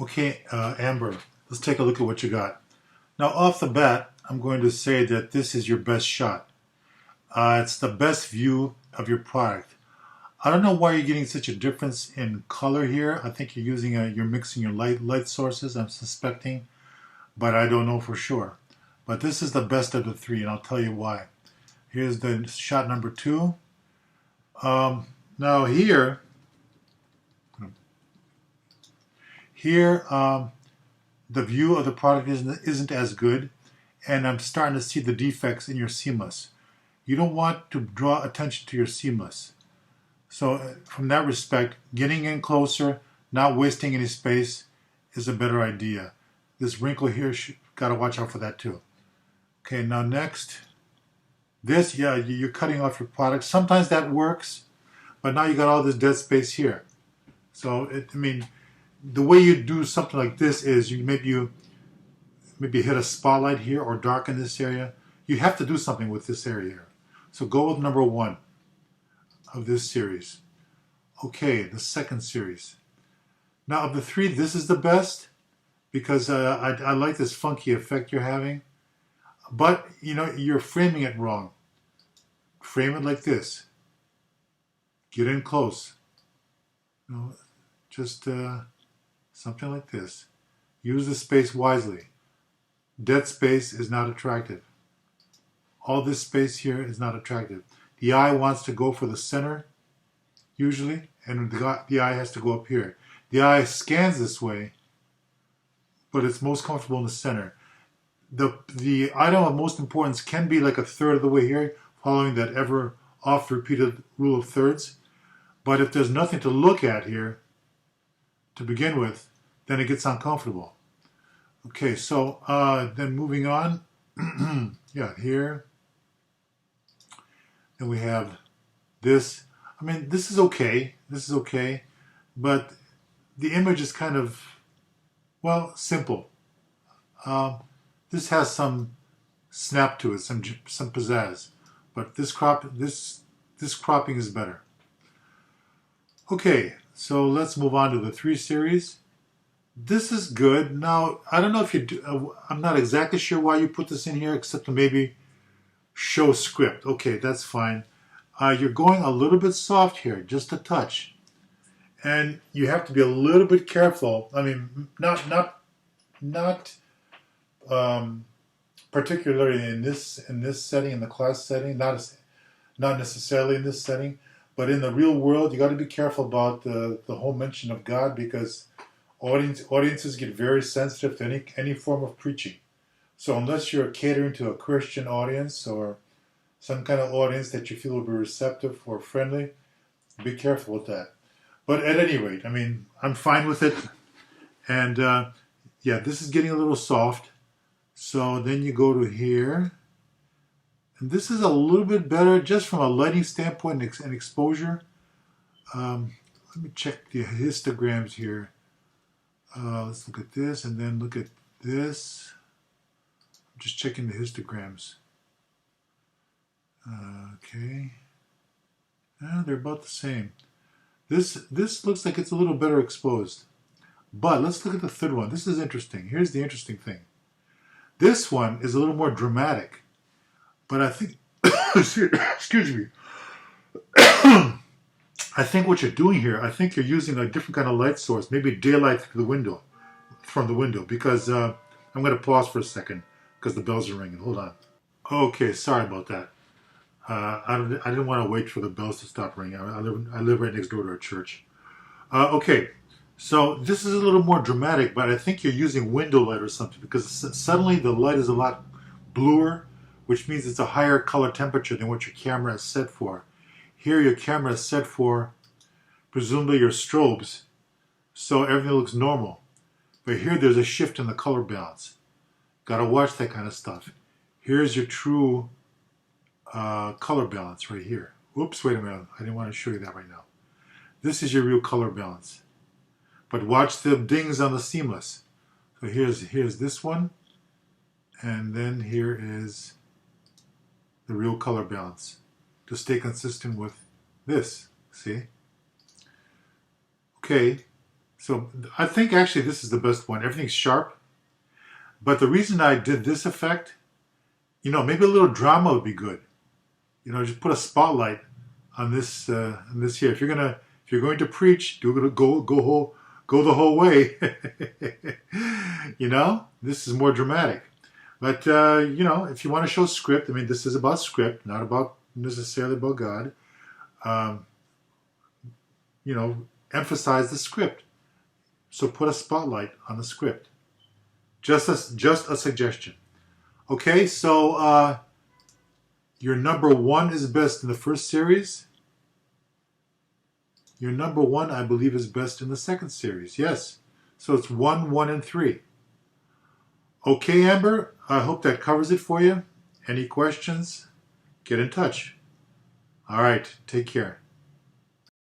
Okay, Amber, let's take a look at what you got. Now, off the bat, I'm going to say that this is your best shot. It's the best view of your product. I don't know why you're getting such a difference in color here. I think you're mixing your light sources, I'm suspecting, but I don't know for sure. But this is the best of the three, and I'll tell you why. Here's the shot number two. Now here, the view of the product isn't as good, and I'm starting to see the defects in your seamless. You don't want to draw attention to your seamless. So from that respect, getting in closer, not wasting any space is a better idea. This wrinkle here, got to watch out for that too. Okay, now next, this, yeah, you're cutting off your product. Sometimes that works, but now you got all this dead space here. So, the way you do something like this is you maybe hit a spotlight here or darken this area. You have to do something with this area here. So go with number one of this series. Okay, the second series. Now of the three, this is the best because I like this funky effect you're having. But, you're framing it wrong. Frame it like this. Get in close. Just something like this. Use the space wisely. Dead space is not attractive. All this space here is not attractive. The eye wants to go for the center, usually, and the eye has to go up here. The eye scans this way, but it's most comfortable in the center. The item of most importance can be like a third of the way here, following that ever oft-repeated rule of thirds. But if there's nothing to look at here to begin with, then it gets uncomfortable. Okay, so then moving on, yeah, here. Then we have this. This is okay. This is okay, but the image is kind of, well, simple. This has some snap to it, some pizzazz, but this cropping is better. Okay, so let's move on to the 3 series. This is good. Now, I don't know if you do, I'm not exactly sure why you put this in here, except to maybe show script. Okay, that's fine. You're going a little bit soft here, just a touch. And you have to be a little bit careful. Not particularly in this setting, in the class setting, not necessarily in this setting, but in the real world, you got to be careful about the whole mention of God, because audiences get very sensitive to any form of preaching. So unless you're catering to a Christian audience or some kind of audience that you feel will be receptive or friendly, be careful with that. But at any rate, I'm fine with it. And yeah, this is getting a little soft. So then you go to here. And this is a little bit better just from a lighting standpoint and exposure. Let me check the histograms here. Let's look at this and then look at this. I'm just checking the histograms. Okay. They're about the same. This looks like it's a little better exposed. But let's look at the third one. This is interesting. Here's the interesting thing. This one is a little more dramatic. But I think, excuse me. I think what you're doing here, I think you're using a different kind of light source, maybe daylight from the window, because I'm going to pause for a second because the bells are ringing. Hold on. Okay, sorry about that. I didn't want to wait for the bells to stop ringing. I live right next door to a church. Okay, so this is a little more dramatic, but I think you're using window light or something, because suddenly the light is a lot bluer, which means it's a higher color temperature than what your camera is set for. Here your camera is set for presumably your strobes, so everything looks normal. But here there's a shift in the color balance. Gotta watch that kind of stuff. Here's your true color balance right here. Oops, wait a minute. I didn't want to show you that right now. This is your real color balance. But watch the dings on the seamless. So here's this one. And then here is the real color balance to stay consistent with this. See? Okay. So I think actually this is the best one. Everything's sharp. But the reason I did this effect, maybe a little drama would be good. Just put a spotlight on this here. If you're going to preach, go the whole way. This is more dramatic. But if you want to show script, I mean, this is about script, not about necessarily about God. Um, Emphasize the script. So put a spotlight on the script. Just a suggestion. Okay, so your number one is best in the first series. Your number one, I believe, is best in the second series. Yes. So it's 1, 1, and 3. Okay, Amber, I hope that covers it for you. Any questions? Get in touch. All right, take care.